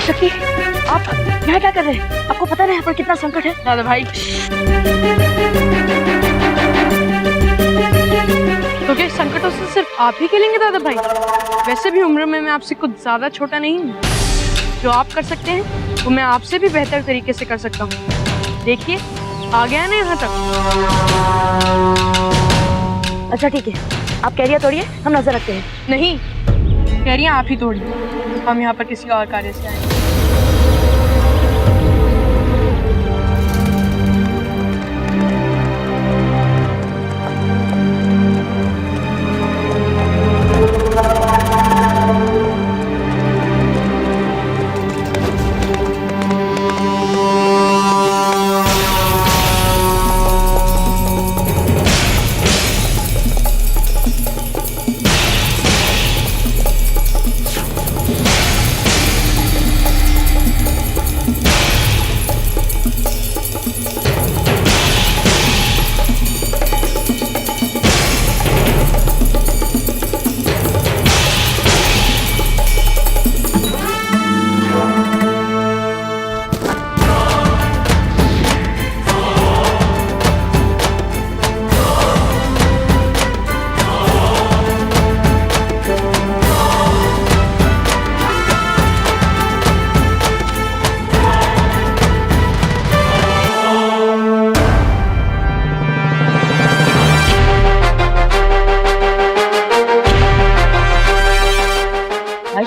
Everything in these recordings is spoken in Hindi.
शक्ति, आप यहाँ क्या कर रहे हैं? आपको पता नहीं यहाँ पर कितना संकट है? दादा भाई, तो क्या संकटों से सिर्फ आप ही खेलेंगे दादा भाई? वैसे भी उम्र में मैं आपसे कुछ ज्यादा छोटा नहीं हूँ। जो आप कर सकते हैं वो मैं आपसे भी बेहतर तरीके से कर सकता हूँ। देखिए, आ गया ना यहाँ तक। अच्छा ठीक है, आप कैरियर तोड़िए, हम नजर रखते हैं। नहीं, कैरियर आप ही तोड़िए, हम यहाँ पर किसी और कार्य से आए हैं।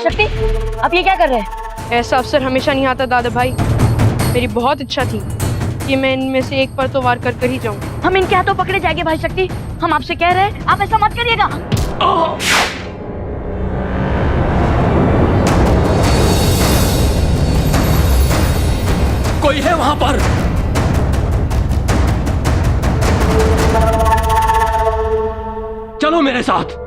शक्ति, आप ये क्या कर रहे हैं? ऐसा अवसर हमेशा नहीं आता दादा भाई। मेरी बहुत इच्छा थी कि मैं इनमें से एक पर तो वार कर ही जाऊं। हम इनके हाथों पकड़े जाएंगे भाई शक्ति। हम आपसे कह रहे हैं, आप ऐसा मत करिएगा। कोई है वहां पर? चलो मेरे साथ।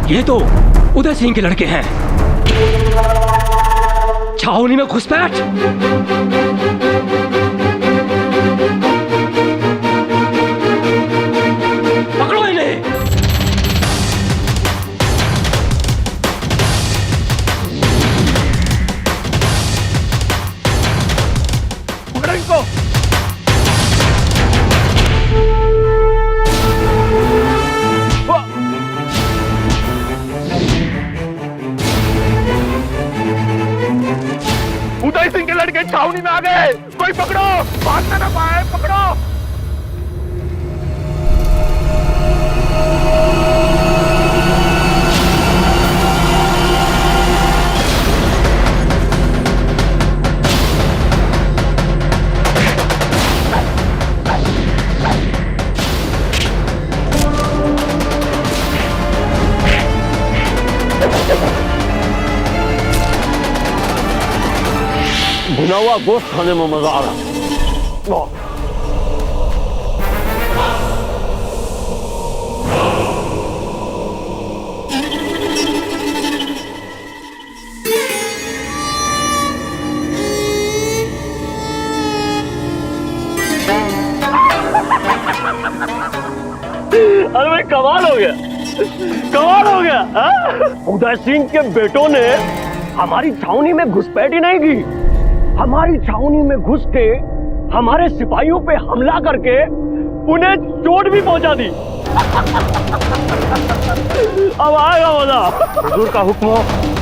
ये तो उदय सिंह के लड़के हैं। छावनी में घुसपैठ। पकड़ो इन्हें। पकड़ो इनको। उदय सिंह के लड़के छावनी में आ गए। कोई पकड़ो, भागना ना पाए, पकड़ो। भुना हुआ गोश्त खाने में मजा आ रहा। अरे भाई कमाल हो गया, कमाल हो गया। उदय सिंह के बेटों ने हमारी छावनी में घुसपैठ ही नहीं की, हमारी छावनी में घुस के हमारे सिपाहियों पे हमला करके उन्हें चोट भी पहुंचा दी। अब आएगा मजा। हुजूर का हुक्म हो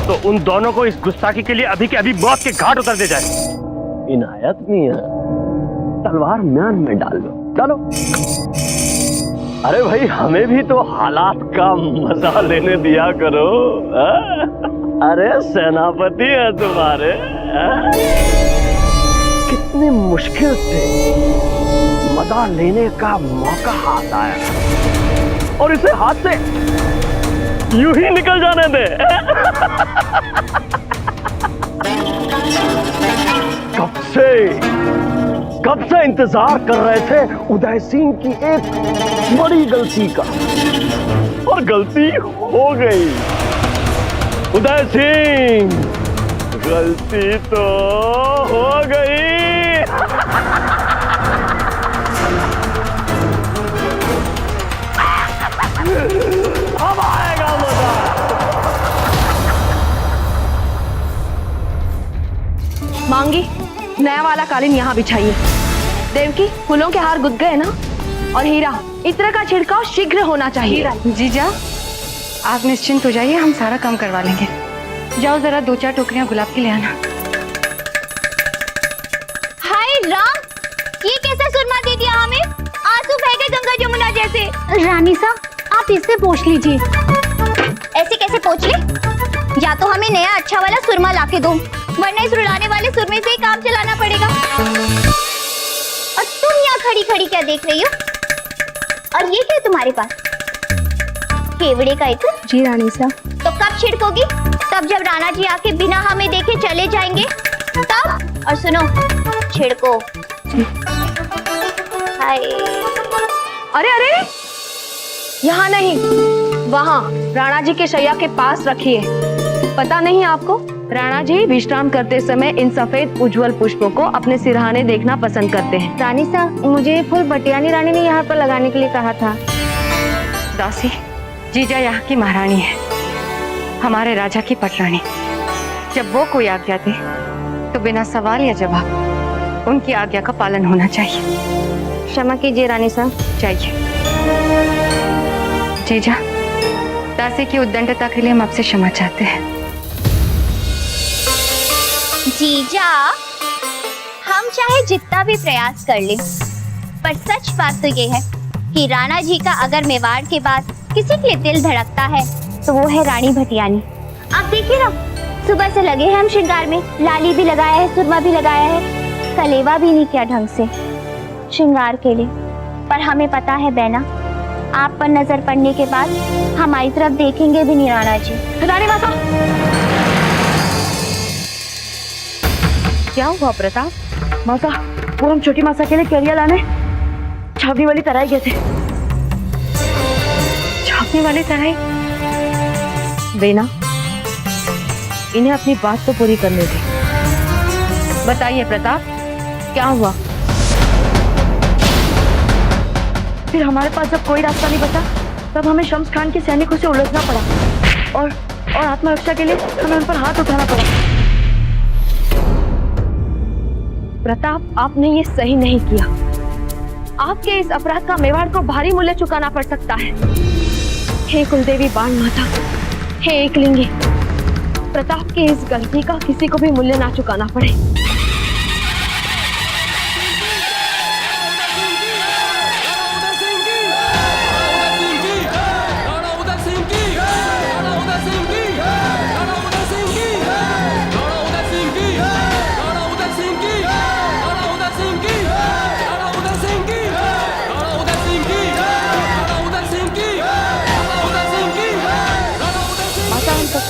तो उन दोनों को इस गुस्ताखी के लिए अभी के अभी मौत के घाट उतर दे जाए। इनायत मियां, तलवार म्यान में डाल दो, चलो। अरे भाई हमें भी तो हालात का मजा लेने दिया करो। अरे सेनापति है तुम्हारे। कितनी मुश्किल से मजा लेने का मौका हाथ आया और इसे हाथ से यूं ही निकल जाने दे। कब से कब से इंतजार कर रहे थे उदय सिंह की एक बड़ी गलती का, और गलती हो गई। उदय सिंह, गलती तो हो गई। अब आएगा मजा। मांगी, नया वाला कालीन यहाँ बिछाइए। देवकी, फूलों के हार गुद गए ना? और हीरा, इत्र का छिड़काव शीघ्र होना चाहिए। जीजा, आप निश्चिंत हो जाइए, हम सारा काम करवा लेंगे। जाओ जरा 2-4 टोकरियां गुलाब की ले आना। हाय राम, ये कैसा सुरमा दे दिया हमें? आंसू बह गए गंगा जमुना जैसे। रानी साहब, आप इससे पोंछ लीजिए। ऐसे कैसे पोंछ ले? या तो हमें नया अच्छा वाला सुरमा लाके दो, वरना इस रुलाने वाले सुरमे से ही काम चलाना पड़ेगा। और तुम यहाँ खड़ी खड़ी क्या देख रही हो? और ये क्या है तुम्हारे पास? केवड़े का इत्र? जी रानी साहब। तो कब छिड़कोगी? तब जब राणा जी आके बिना हमें देखे चले जाएंगे तब। और सुनो, छिड़को। हाय। अरे अरे, यहाँ नहीं, वहाँ राणा जी के शैया के पास रखिए। पता नहीं आपको, राणा जी विश्राम करते समय इन सफेद उज्जवल पुष्पों को अपने सिरहाने देखना पसंद करते हैं। रानी साहब, मुझे फूल बटियानी रानी ने यहाँ पर लगाने के लिए कहा था। दासी, जीजा यहाँ की महारानी है, हमारे राजा की पटरानी। जब वो कोई आज्ञा दे तो बिना सवाल या जवाब उनकी आज्ञा का पालन होना चाहिए। क्षमा कीजिए रानी साहब। चाहिए। जीजा, दासी की उद्दंडता के लिए हम आपसे क्षमा चाहते हैं। जीजा, हम चाहे जितना भी प्रयास कर लें, पर सच बात तो ये है कि राणा जी का अगर मेवाड़ के बाद किसी के लिए दिल धड़कता है तो वो है रानी भटियानी। आप देखिए ना, सुबह से लगे हैं हम श्रृंगार में। लाली भी लगाया है, सुरमा भी लगाया है, कलेवा भी नहीं किया ढंग से श्रृंगार के लिए। पर हमें पता है बैना, आप पर नजर पड़ने के बाद हमारी तरफ देखेंगे भी नहीं राणा जी। रानी माता, क्या हुआ प्रताप? माता, वो हम छोटी माता के लिए केरिया लाने छावनी वाली तराई गए थे। छापने वाले तराई? बेना, इन्हें अपनी बात तो पूरी करने दी। बताइए प्रताप, क्या हुआ? फिर हमारे पास जब कोई रास्ता नहीं बचा, तब हमें शम्स खान के सैनिकों से उलझना पड़ा और आत्मरक्षा के लिए हमें उन पर हाथ उठाना पड़ा। प्रताप, आपने ये सही नहीं किया। आपके इस अपराध का मेवाड़ को भारी मूल्य चुकाना पड़ सकता है। हे कुलदेवी बाण माता, हे एकलिंगी, प्रताप की इस गलती का किसी को भी मूल्य ना चुकाना पड़े।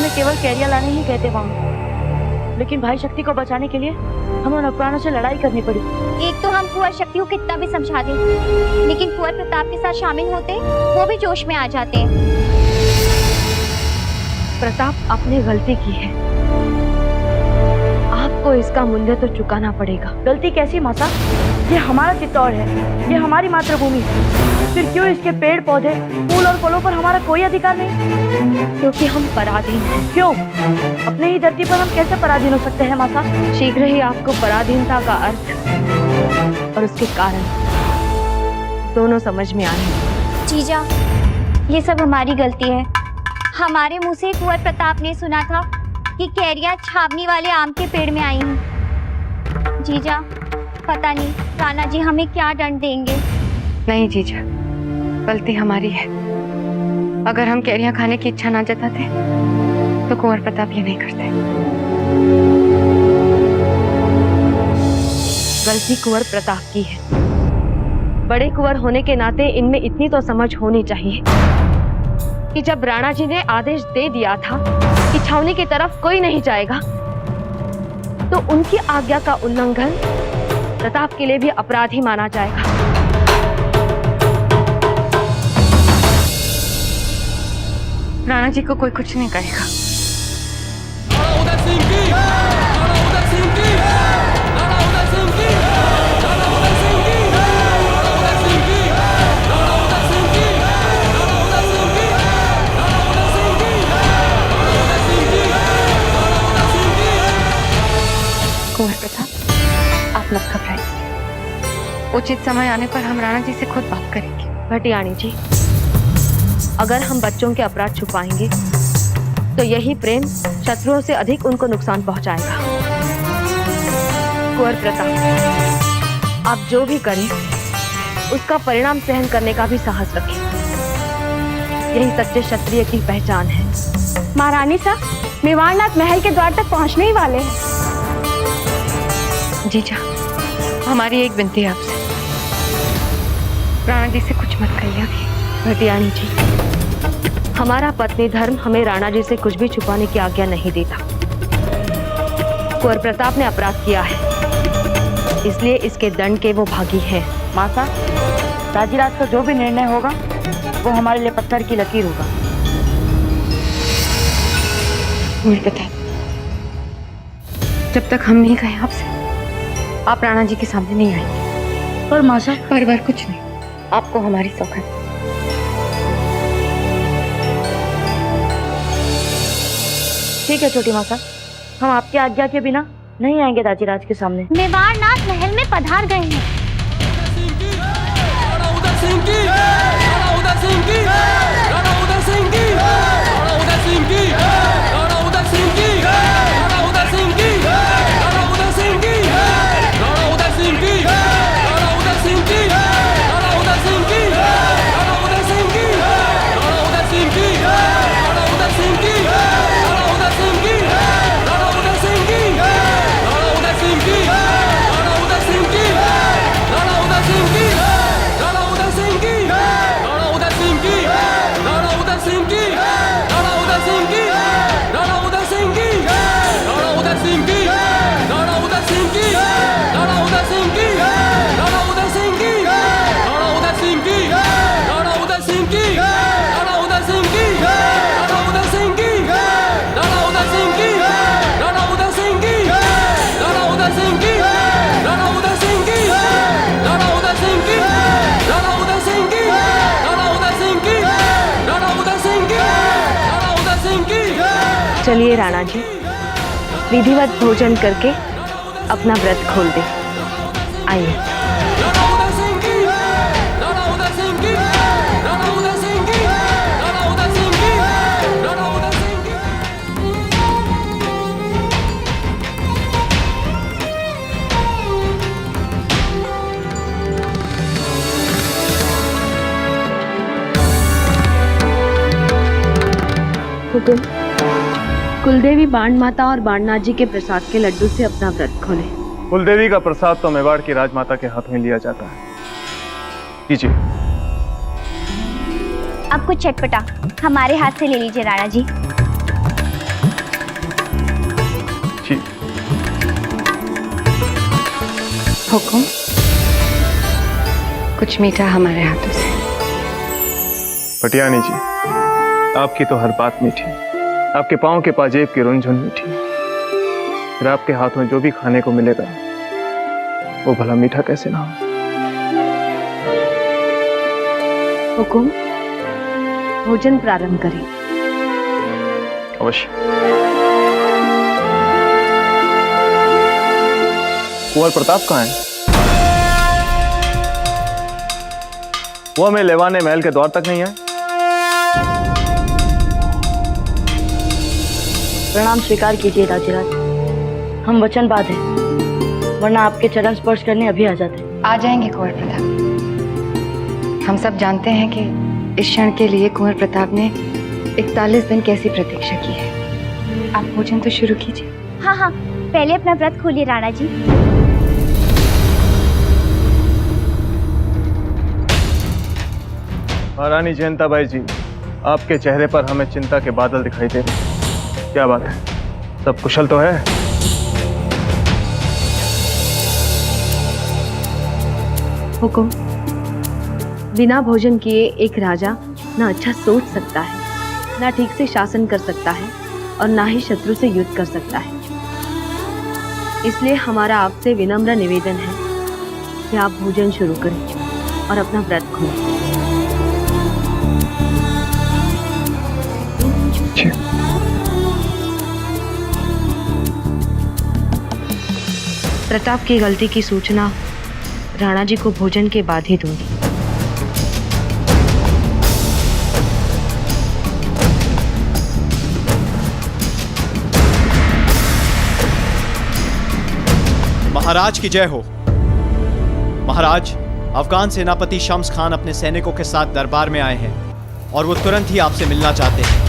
केवल कैरिया लाने ही कहते वहाँ, लेकिन भाई शक्ति को बचाने के लिए हमें उन अपराधों से लड़ाई करनी पड़ी। एक तो हम कुंवर शक्ति को कितना भी समझा दें, लेकिन कुंवर प्रताप के साथ शामिल होते वो भी जोश में आ जाते हैं। प्रताप, आपने गलती की है, आपको इसका मूल्य तो चुकाना पड़ेगा। गलती कैसी माता? ये हमारा चित्तौड़ है, ये हमारी मातृभूमि है, फिर क्यों इसके पेड़ पौधे फूल और फलों पर हमारा कोई अधिकार नहीं? क्योंकि हम पराधीन हैं। क्यों? अपने ही धरती पर हम कैसे पराधीन हो सकते हैं माता? शीघ्र ही आपको पराधीनता का अर्थ और उसके कारण दोनों समझ में आएंगे। जीजा, ये सब हमारी गलती है। हमारे मुंह से कुंवर प्रताप ने सुना था कि कैरिया छावनी वाले आम के पेड़ में आई हैं। जीजा, पता नहीं राणा जी हमें क्या दंड देंगे। नहीं जीजा, गलती हमारी है। अगर हम कैरियां खाने की इच्छा ना जताते तो कुंवर प्रताप ये नहीं करते। गलती कुंवर प्रताप की है। बड़े कुंवर होने के नाते इनमें इतनी तो समझ होनी चाहिए कि जब राणा जी ने आदेश दे दिया था कि छावनी की तरफ कोई नहीं जाएगा, तो उनकी आज्ञा का उल्लंघन प्रताप के लिए भी अपराध ही माना जाएगा। राणा जी को कोई कुछ नहीं कहेगा। कुंवर प्रताप, आप मत घबराइए। उचित समय आने पर हम राणा जी से खुद बात करेंगे। भटियाणी जी, अगर हम बच्चों के अपराध छुपाएंगे तो यही प्रेम शत्रुओं से अधिक उनको नुकसान पहुंचाएगा। कुंवर प्रताप, आप जो भी करें उसका परिणाम सहन करने का भी साहस रखें। यही सच्चे क्षत्रिय की पहचान है। महारानी साहब, मेवाड़नाथ महल के द्वार तक पहुंचने ही वाले हैं। जीजा, हमारी एक विनती है आपसे, राणा जी से कुछ मत कहिए अभी। भटियाणी जी, हमारा पत्नी धर्म हमें राणा जी से कुछ भी छुपाने की आज्ञा नहीं देता। कुंवर प्रताप ने अपराध किया है, इसलिए इसके दंड के वो भागी हैं। माता, राजीराज का जो भी निर्णय होगा वो हमारे लिए पत्थर की लकीर होगा। कुंवर प्रताप, जब तक हम नहीं गए आपसे, आप राणा जी के सामने नहीं आएंगे। पर मासा, पर कुछ नहीं, आपको हमारी सौगंध। ठीक है छोटी माता, हम आपकी आज्ञा के बिना नहीं आएंगे राजीराज के सामने। मेवाड़नाथ महल में पधार गए हैं। चलिए राणा जी, विधिवत भोजन करके अपना व्रत खोल दे। आइए। हुकुम, कुलदेवी बाण माता और बाणनाथ जी के प्रसाद के लड्डू से अपना व्रत खोले। कुलदेवी का प्रसाद तो मेवाड़ की राजमाता के हाथ में लिया जाता है। कीजिए। अब कुछ चटपटा हमारे हाथ से ले लीजिए राणा जी। जी। हुकुम, कुछ मीठा हमारे हाथों से। भटियाणी जी, आपकी तो हर बात मीठी, आपके पांव के पाजेब की रुनझुन मीठी, फिर आपके हाथ में जो भी खाने को मिलेगा वो भला मीठा कैसे ना हो। हुकुम, भोजन प्रारंभ करें। अवश्य। कुंवर प्रताप कहाँ है? वो हमें लेवाने महल के द्वार तक नहीं आए। प्रणाम स्वीकार कीजिए राजीराज, हम वचनबाज हैं, वरना आपके चरण स्पर्श करने अभी आ जाते। आ जाएंगे कुंवर प्रताप। हम सब जानते हैं कि इस क्षण के लिए कुंवर प्रताप ने 41 दिन कैसी प्रतीक्षा की है। आप भोजन तो शुरू कीजिए। हाँ हाँ, पहले अपना व्रत खोलिए राणा जी। महारानी जयंताबाई जी, आपके चेहरे पर हमें चिंता के बादल दिखाई दे रहे हैं। क्या बात है, सब कुशल तो है? हुकुम, बिना भोजन किए एक राजा ना अच्छा सोच सकता है, ना ठीक से शासन कर सकता है और ना ही शत्रु से युद्ध कर सकता है। इसलिए हमारा आपसे विनम्र निवेदन है कि आप भोजन शुरू करें और अपना व्रत खोलें। प्रताप की गलती की सूचना राणा जी को भोजन के बाद ही दूंगी। महाराज की जय हो। महाराज, अफगान सेनापति शम्स खान अपने सैनिकों के साथ दरबार में आए हैं और वो तुरंत ही आपसे मिलना चाहते हैं।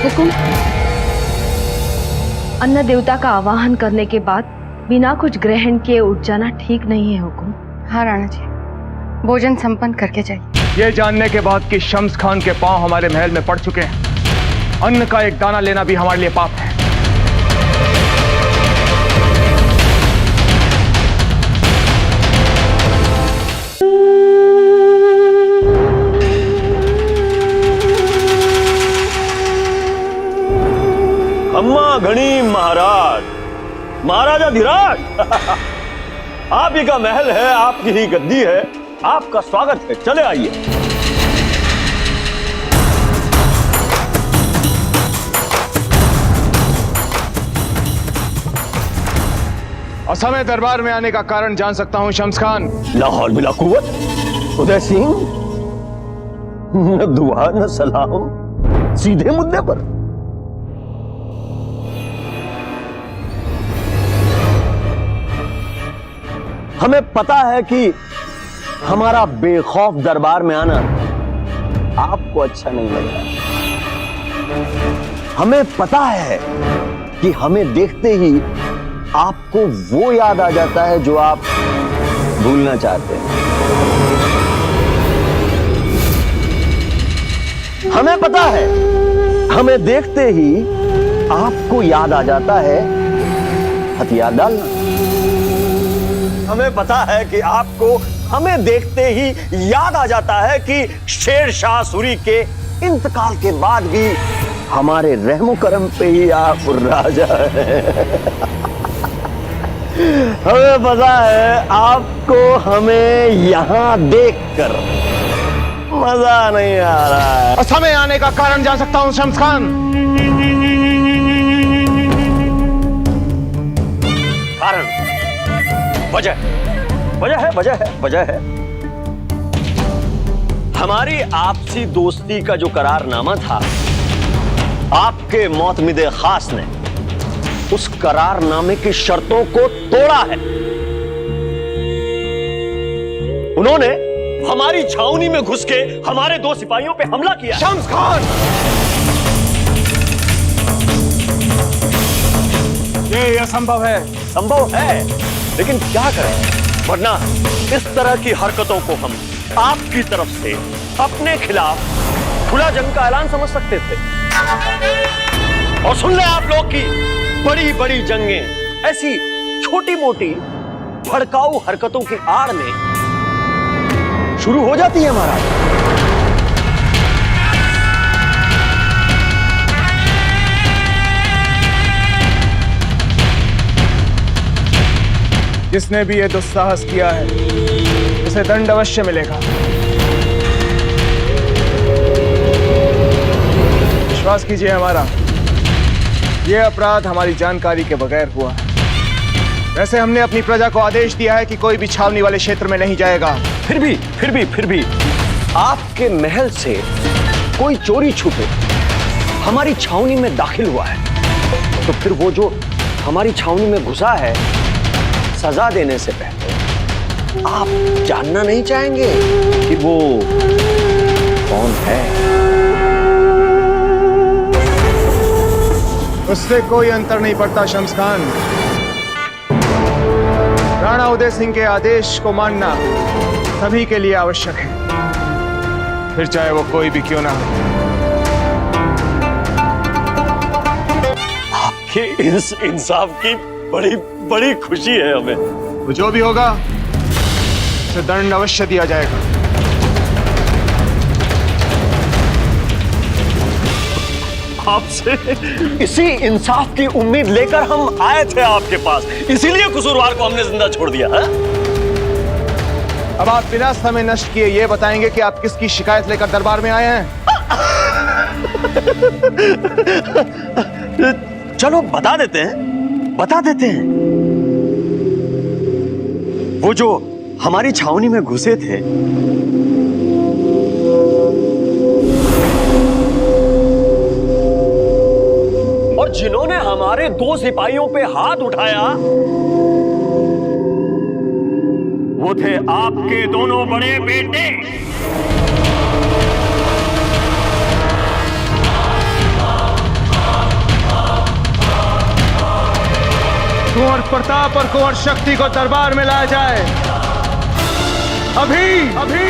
हुकुम, अन्न देवता का आवाहन करने के बाद बिना कुछ ग्रहण किए उठ जाना ठीक नहीं है हुकुम। हाँ राणा जी, भोजन संपन्न करके जाइए। ये जानने के बाद कि शम्स खान के पांव हमारे महल में पड़ चुके हैं, अन्न का एक दाना लेना भी हमारे लिए पाप है। अम्मा गणिम महाराज, महाराजा धीराज। आप ही का महल है, आपकी ही गद्दी है, आपका स्वागत है, चले आइए। असमय दरबार में आने का कारण जान सकता हूं शम्स खान? लाहौल बिला कुव्वत उदय सिंह, न दुआ न सलाम, सीधे मुद्दे पर। हमें पता है कि हमारा बेखौफ दरबार में आना आपको अच्छा नहीं लग रहा। हमें पता है कि हमें देखते ही आपको वो याद आ जाता है जो आप भूलना चाहते हैं। हमें पता है, हमें देखते ही आपको याद आ जाता है हथियार डालना। हमें पता है कि आपको हमें देखते ही याद आ जाता है कि शेर शाह सूरी के इंतकाल के बाद भी हमारे रहमो करम पे ही आप राजा हैं। हमें पता है आपको हमें यहां देखकर मजा नहीं आ रहा है। असमय आने का कारण जान सकता हूं शम्स खान? कारण, वजह है। हमारी आपसी दोस्ती का जो करारनामा था, आपके मोतमिदे खास ने उस करारनामे की शर्तों को तोड़ा है। उन्होंने हमारी छावनी में घुस के हमारे 2 सिपाहियों पे हमला किया। शम्स खान, ये असंभव है। संभव है, लेकिन क्या करें, वरना इस तरह की हरकतों को हम आपकी तरफ से अपने खिलाफ खुला जंग का ऐलान समझ सकते थे। और सुन ले आप लोग की बड़ी बड़ी जंगें ऐसी छोटी मोटी भड़काऊ हरकतों की आड़ में शुरू हो जाती है महाराज। जिसने भी ये दुस्साहस किया है उसे दंड अवश्य मिलेगा। विश्वास कीजिए हमारा, ये अपराध हमारी जानकारी के बगैर हुआ है। वैसे हमने अपनी प्रजा को आदेश दिया है कि कोई भी छावनी वाले क्षेत्र में नहीं जाएगा। फिर भी आपके महल से कोई चोरी छुपे हमारी छावनी में दाखिल हुआ है, तो फिर वो जो हमारी छावनी में घुसा है, सजा देने से पहले आप जानना नहीं चाहेंगे कि वो कौन है? उससे कोई अंतर नहीं पड़ता शम्स खान। राणा उदय सिंह के आदेश को मानना सभी के लिए आवश्यक है। फिर चाहे वो कोई भी क्यों ना हो। आपके इस इंसाफ की बड़ी बड़ी खुशी है हमें। वो जो भी होगा उसे दंड अवश्य दिया जाएगा। आपसे इसी इंसाफ की उम्मीद लेकर हम आए थे आपके पास, इसीलिए कसूरवार को हमने जिंदा छोड़ दिया है। अब आप बिना समय नष्ट किए ये बताएंगे कि आप किसकी शिकायत लेकर दरबार में आए हैं? चलो बता देते हैं, बता देते हैं। वो जो हमारी छावनी में घुसे थे, और जिन्होंने हमारे 2 सिपाहियों पे हाथ उठाया, वो थे आपके दोनों बड़े बेटे। कुंवर प्रताप और कुंवर शक्ति को दरबार में लाया जाए। अभी अभी